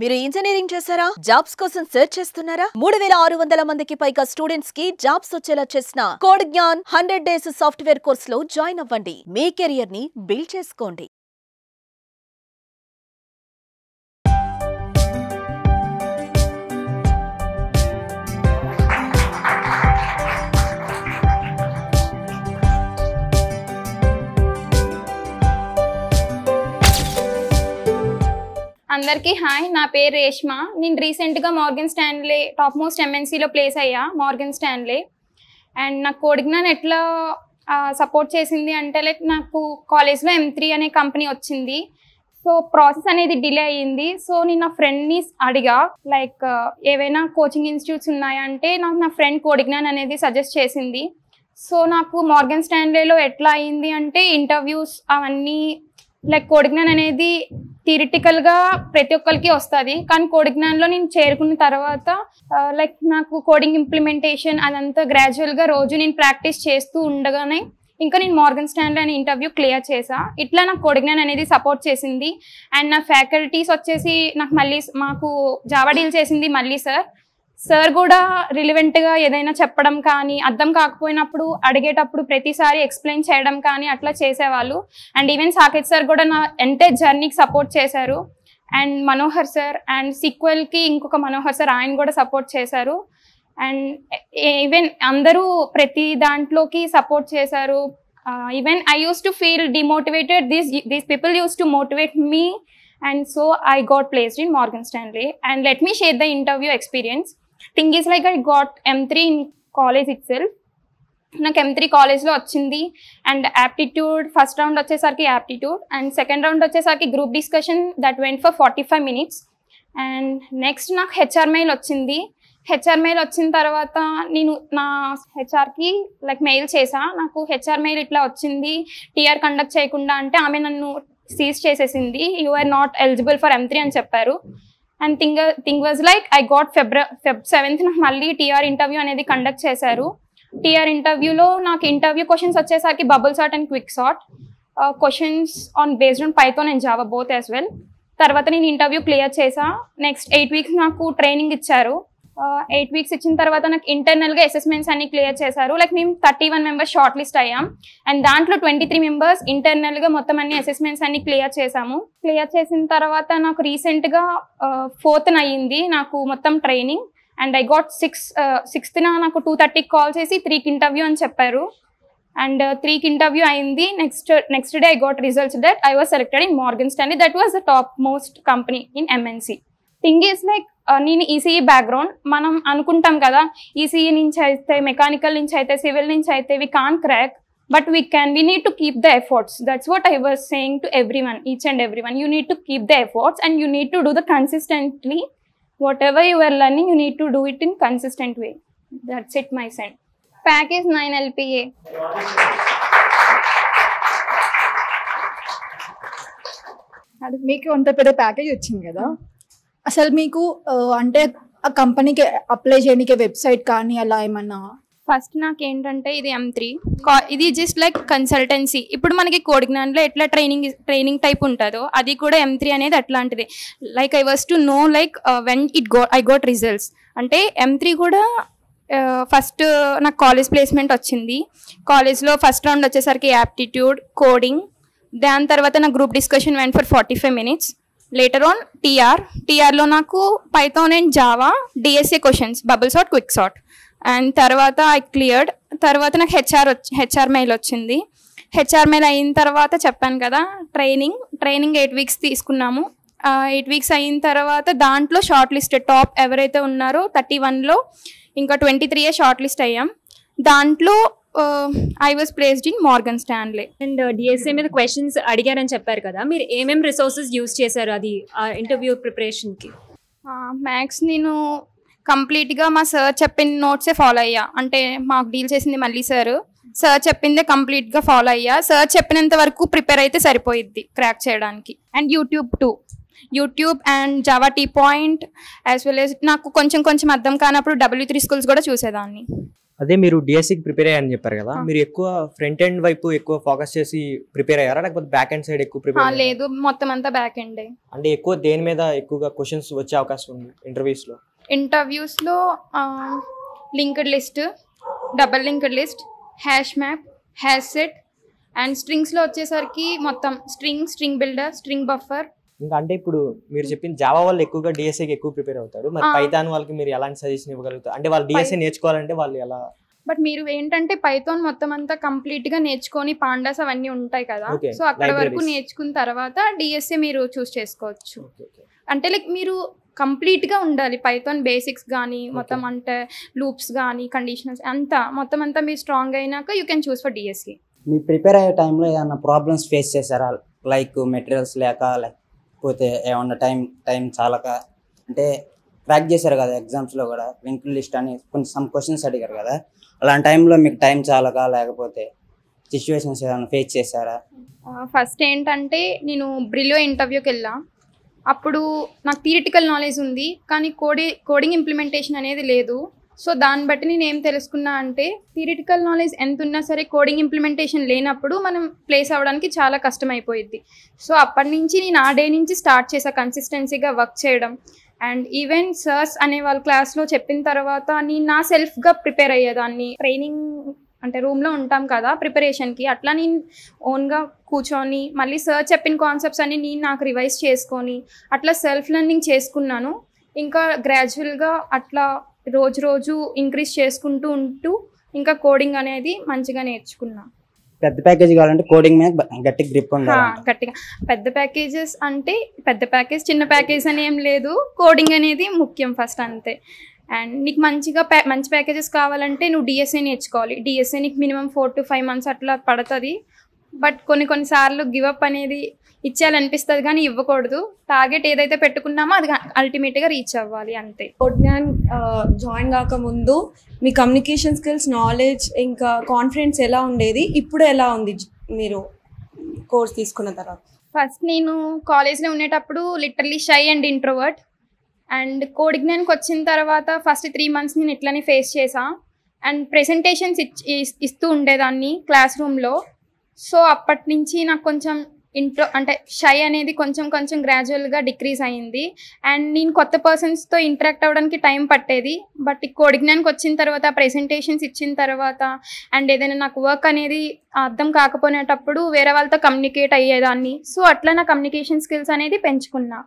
మీరు ఇంజనీరింగ్ చేశారా? జాబ్స్ కోసం సెర్చ్ చేస్తున్నారా? 3600 మందికి పైగా స్టూడెంట్స్ కి జాబ్స్ వచ్చేలా చేసిన code Gyan 100 days software course లో జాయిన్ అవ్వండి. మీ కెరియర్ ని బిల్డ్ చేసుకోండి. అందరికీ హాయ్, నా పేరు రేష్మ. నేను రీసెంట్గా మార్గన్ స్టాన్లే టాప్ మోస్ట్ ఎంఎన్సీలో ప్లేస్ అయ్యా, మార్గన్ స్టాన్లే. అండ్ నాకు కోడ్ జ్ఞాన్ ఎట్లా సపోర్ట్ చేసింది అంటే, లైక్ నాకు కాలేజ్లో M3 అనే కంపెనీ వచ్చింది. సో ప్రాసెస్ అనేది డిలే అయ్యింది. సో నేను నా ఫ్రెండ్ని అడిగా, లైక్ ఏవైనా కోచింగ్ ఇన్స్టిట్యూట్స్ ఉన్నాయా అంటే, నాకు నా ఫ్రెండ్ కోడ్ జ్ఞాన్ అనేది సజెస్ట్ చేసింది. సో నాకు మార్గన్ స్టాన్లేలో ఎట్లా అయింది అంటే, ఇంటర్వ్యూస్ అవన్నీ లైక్ కోడ్ జ్ఞాన్ అనేది థియరిటికల్గా ప్రతి ఒక్కరికి వస్తుంది, కానీ కోడ్ జ్ఞాన్లో నేను చేరుకున్న తర్వాత లైక్ నాకు కోడింగ్ ఇంప్లిమెంటేషన్ అదంతా గ్రాడ్యువల్గా రోజు నేను ప్రాక్టీస్ చేస్తూ ఉండగానే ఇంకా నేను మార్గన్ స్టాన్లే అనే ఇంటర్వ్యూ క్లియర్ చేసా. ఇట్లా నాకు కోడ్ జ్ఞాన్ అనేది సపోర్ట్ చేసింది. అండ్ నా ఫ్యాకల్టీస్ వచ్చేసి నాకు మాకు జావా డీల్ చేసింది మళ్ళీ సార్ కూడా రిలివెంట్గా ఏదైనా చెప్పడం కానీ, అర్థం కాకపోయినప్పుడు అడిగేటప్పుడు ప్రతిసారి ఎక్స్ప్లెయిన్ చేయడం కానీ అట్లా చేసేవాళ్ళు. అండ్ ఈవెన్ సాకేత్ సార్ కూడా నా ఎంటైర్ జర్నీకి సపోర్ట్ చేశారు. అండ్ మనోహర్ సార్ అండ్ సీక్వెల్కి ఇంకొక మనోహర్ సార్, ఆయన కూడా సపోర్ట్ చేశారు. అండ్ ఈవెన్ అందరూ ప్రతి దాంట్లోకి సపోర్ట్ చేశారు. Even I use to feel demotivated, these people use to motivate me, and so I got placed in Morgan Stanley. And let me share the interview experience. Thing is, like, I got M3 in college itself. నాకు M3 కాలేజ్లో వచ్చింది. And aptitude first round వచ్చేసరికి aptitude, and second round వచ్చేసరికి group discussion that went for 45 minutes. And next నాకు HR mail వచ్చింది. HR mail వచ్చిన తర్వాత నేను నా హెచ్ఆర్కి లైక్ మెయిల్ చేసా, నాకు హెచ్ఆర్ మెయిల్ ఇట్లా వచ్చింది, టీఆర్ కండక్ట్ చేయకుండా అంటే ఆమె నన్ను సీజ్ చేసేసింది. You are not eligible for M3 అని చెప్పారు. And thing was like I got Feb 7th నాకు మళ్ళీ టీఆర్ ఇంటర్వ్యూ అనేది కండక్ట్ చేశారు. టీఆర్ ఇంటర్వ్యూలో నాకు ఇంటర్వ్యూ క్వశ్చన్స్ వచ్చేసరికి bubble sort and quick sort questions on based on Python and Java both as well. తర్వాత నేను ఇంటర్వ్యూ క్లియర్ చేసా. నెక్స్ట్ 8 weeks నాకు ట్రైనింగ్ ఇచ్చారు. 8 weeks ఇచ్చిన తర్వాత నాకు ఇంటర్నల్గా అసెస్మెంట్స్ అన్ని క్లియర్ చేశారు. లైక్ మేము 31 members షార్ట్ లిస్ట్ అయ్యాం. అండ్ దాంట్లో 23 members ఇంటర్నల్గా మొత్తం అన్ని అసెస్మెంట్స్ అన్ని క్లియర్ చేసాము. క్లియర్ చేసిన తర్వాత నాకు రీసెంట్గా 4th అయ్యింది నాకు మొత్తం training. And I got 6th నాకు 2:30 కాల్ చేసి 3కి ఇంటర్వ్యూ అని చెప్పారు. అండ్ 3కి ఇంటర్వ్యూ అయింది. Next day I got results that I was selected in Morgan Stanley. That was the top most company in MNC. Thing is like నేను ECE background, మనం అనుకుంటాం కదా ఈసీఈ నుంచి అయితే, మెకానికల్ నుంచి అయితే, సివిల్ నుంచి అయితే we can crack, but we need to keep the efforts. That's what I was saying to everyone, each and everyone. You need to keep the efforts and you need to do the consistently whatever you are learning, you need to do it in consistent way. That's it my send. Package 9 LPA. అది మీకు అంత పెద్ద package వచ్చింది కదా, అసలు మీకు అంటే ఆ కంపెనీకి అప్లై చేయడానికి వెబ్సైట్ కానీ అలా ఏమన్నా? ఫస్ట్ నాకు ఏంటంటే ఇది M3, ఇది జస్ట్ లైక్ కన్సల్టెన్సీ. ఇప్పుడు మనకి కోడ్ జ్ఞాన్లో ఎట్లా ట్రైనింగ్ టైప్ ఉంటుందో అది కూడా M3 అనేది అట్లాంటిది. Like I was to know like when I got results అంటే M3 కూడా ఫస్ట్ నాకు కాలేజ్ ప్లేస్మెంట్ వచ్చింది. కాలేజ్లో ఫస్ట్ రౌండ్ వచ్చేసరికి యాప్టిట్యూడ్, కోడింగ్, దాని తర్వాత నాకు group discussion went for 45 minutes. Later on టీఆర్లో నాకు Python and Java DSA questions, bubble sort, quick sort. And తర్వాత ఐ క్లియర్డ్. తర్వాత నాకు హెచ్ఆర్ మెయిల్ వచ్చింది. హెచ్ఆర్ మెయిల్ అయిన తర్వాత చెప్పాను కదా ట్రైనింగ్ 8 weeks తీసుకున్నాము. 8 weeks అయిన తర్వాత దాంట్లో షార్ట్ లిస్ట్ టాప్ ఎవరైతే ఉన్నారో 31లో ఇంకా 23 షార్ట్ లిస్ట్ అయ్యాం. దాంట్లో I was placed in Morgan Stanley. And DSA మీద క్వశ్చన్స్ అడిగారని చెప్పారు కదా, మీరు ఏమేమి రిసోర్సెస్ యూజ్ చేశారు అది ఇంటర్వ్యూ ప్రిపరేషన్కి? మ్యాథ్స్ నేను కంప్లీట్గా మా సార్ చెప్పిన నోట్సే ఫాలో అయ్యా. అంటే మాకు డీల్ చేసింది మళ్ళీ సార్ చెప్పిందే కంప్లీట్గా ఫాలో అయ్యా. సార్ చెప్పినంత వరకు ప్రిపేర్ అయితే సరిపోయిద్ది క్రాక్ చేయడానికి. And YouTube and Java T-Point as well as నాకు కొంచెం అర్థం కానప్పుడు W3 Schools కూడా చూసేదాన్ని. అదే మీరు డిఎస్సికి ప్రిపేర్ అయ్యారని చెప్పారు కదా, మీరు ఎక్కువ ఫ్రంట్ ఎండ్ వైపు ఎక్కువ ఫోకస్ చేసి ప్రిపేర్ అయ్యారా, లేకపోతే బ్యాక్ ఎండ్ సైడ్ ఎక్కువ ప్రిపేర్? లేదు, మొత్తం అంతా బ్యాక్ ఎండ్. అంటే ఎక్కువ దేని మీద ఎక్కువగా క్వశ్చన్స్ వచ్చే అవకాశం ఉంది ఇంటర్వ్యూస్లో? Linked list, double linked list, hash map, hash set and స్ట్రింగ్స్లో వచ్చేసరికి మొత్తం స్ట్రింగ్ బిల్డర్, స్ట్రింగ్ బఫర్. ఇంకా అంటే ఇప్పుడు మీరు చెప్పిన జావా వాళ్ళు ఎక్కువగా డిఎస్ఏకి ఎక్కువ ప్రిపేర్ అవుతారు, మరి పైథాన్ వాళ్ళకి మీరు ఎలాంటి సజెషన్ ఇవ్వగలుగుతారు? అంటే వాళ్ళు డిఎస్ఏ నేర్చుకోవాలంటే వాళ్ళు ఎలా? బట్ మీరు ఏంటంటే పైథాన్ మొత్తం అంతా కంప్లీట్ గా నేర్చుకొని పాండాస్ అవన్నీ ఉంటాయి కదా, సో అక్కడ వరకు నేర్చుకున్న తర్వాత డిఎస్ఏ మీరు చూస్ చేసుకోవచ్చు. అంటే లైక్ మీరు కంప్లీట్ గా ఉండాలి పైథాన్ బేసిక్స్ కానీ మొత్తం, అంటే లూప్స్ కానీ కండిషనల్స్ అంతా మొత్తం అంతా మీరు స్ట్రాంగ్ అయినాక you can choose for DSC. మీరు ప్రిపేర్ అయ్యే టైంలో ఏమన్నా ప్రాబ్లమ్స్ ఫేస్ చేశారా? లైక్ మెటీరియల్స్ లేకపోతే ఏమన్నా టైం చాలక, అంటే క్రాక్ చేశారు కదా ఎగ్జామ్స్లో కూడా, లింక్డ్ లిస్ట్ అని సమ్ క్వశ్చన్స్ అడిగారు కదా, అలాంటి టైంలో మీకు టైం చాలక లేకపోతే సిచ్యువేషన్స్ ఏమైనా ఫేస్ చేశారా? ఫస్ట్ ఏంటంటే నేను బ్రిలియో ఇంటర్వ్యూకి వెళ్ళా. అప్పుడు నాకు థియరిటికల్ నాలెడ్జ్ ఉంది కానీ కోడింగ్ ఇంప్లిమెంటేషన్ అనేది లేదు. సో దాన్ని బట్టి నేను ఏం తెలుసుకున్నా అంటే థియరిటికల్ నాలెడ్జ్ ఎంత ఉన్నా సరే కోడింగ్ ఇంప్లిమెంటేషన్ లేనప్పుడు మనం ప్లేస్ అవ్వడానికి చాలా కష్టం అయిపోయింది. సో అప్పటి నుంచి నేను ఆ డే నుంచి స్టార్ట్ చేసా కన్సిస్టెన్సీగా వర్క్ చేయడం. అండ్ ఈవెన్ సర్స్ అనే వాళ్ళ క్లాస్లో చెప్పిన తర్వాత నేను నా సెల్ఫ్గా ప్రిపేర్ అయ్యేదాన్ని. ట్రైనింగ్ అంటే రూమ్లో ఉంటాం కదా ప్రిపరేషన్కి, అట్లా నేను ఓన్గా కూర్చొని మళ్ళీ సార్ చెప్పిన కాన్సెప్ట్స్ అన్ని నేను నాకు రివైజ్ చేసుకొని అట్లా సెల్ఫ్ లెర్నింగ్ చేసుకున్నాను. ఇంకా గ్రాడ్యువల్గా అట్లా రోజు ఇంక్రీజ్ చేసుకుంటూ ఇంకా కోడింగ్ అనేది మంచిగా నేర్చుకున్నా. పెద్ద ప్యాకేజ్ కావాలంటే కోడింగ్ మీద గట్టి గ్రిప్ ఉండాలి. గట్టిగా పెద్ద ప్యాకేజెస్ అంటే పెద్ద ప్యాకేజ్ చిన్న ప్యాకేజ్ అని ఏం లేదు, కోడింగ్ అనేది ముఖ్యం ఫస్ట్ అంతే. అండ్ నీకు మంచి ప్యాకేజెస్ కావాలంటే నువ్వు డిఎస్ఏ నేర్చుకోవాలి. డిఎస్ఏ నీకు మినిమం 4 to 5 months అట్లా పడుతుంది. బట్ కొన్నిసార్లు గివప్ అనేది ఇచ్చేయాలనిపిస్తుంది కానీ ఇవ్వకూడదు. టార్గెట్ ఏదైతే పెట్టుకున్నామో అది అల్టిమేట్గా రీచ్ అవ్వాలి అంతే. కోడ్జ్ఞాన్ జాయిన్ కాకముందు మీ కమ్యూనికేషన్ స్కిల్స్, నాలెడ్జ్ ఇంకా కాన్ఫిడెన్స్ ఎలా ఉండేది, ఇప్పుడు ఎలా ఉంది మీరు కోర్స్ తీసుకున్న తర్వాత? ఫస్ట్ నేను కాలేజ్లో ఉండేటప్పుడు literally shy and introvert. And కోడ్జ్ఞాన్కి వచ్చిన తర్వాత ఫస్ట్ 3 months నేను ఇట్లనే ఫేస్ చేసా. అండ్ ప్రెజెంటేషన్స్ ఇస్తూ ఉండేదాన్ని క్లాస్ రూమ్లో. సో అప్పటి నుంచి నాకు కొంచెం అంటే షై అనేది కొంచెం గ్రాడ్యువల్గా డిక్రీజ్ అయ్యింది. అండ్ నేను కొత్త పర్సన్స్తో ఇంటరాక్ట్ అవ్వడానికి టైం పట్టేది. బట్ కోడ్జ్ఞాన్కి వచ్చిన తర్వాత ప్రెజెంటేషన్స్ ఇచ్చిన తర్వాత అండ్ ఏదైనా నాకు వర్క్ అనేది అర్థం కాకపోయినప్పుడు వేరే వాళ్ళతో కమ్యూనికేట్ అయ్యేదాన్ని. సో అట్లా నా కమ్యూనికేషన్ స్కిల్స్ అనేది పెంచుకున్నా.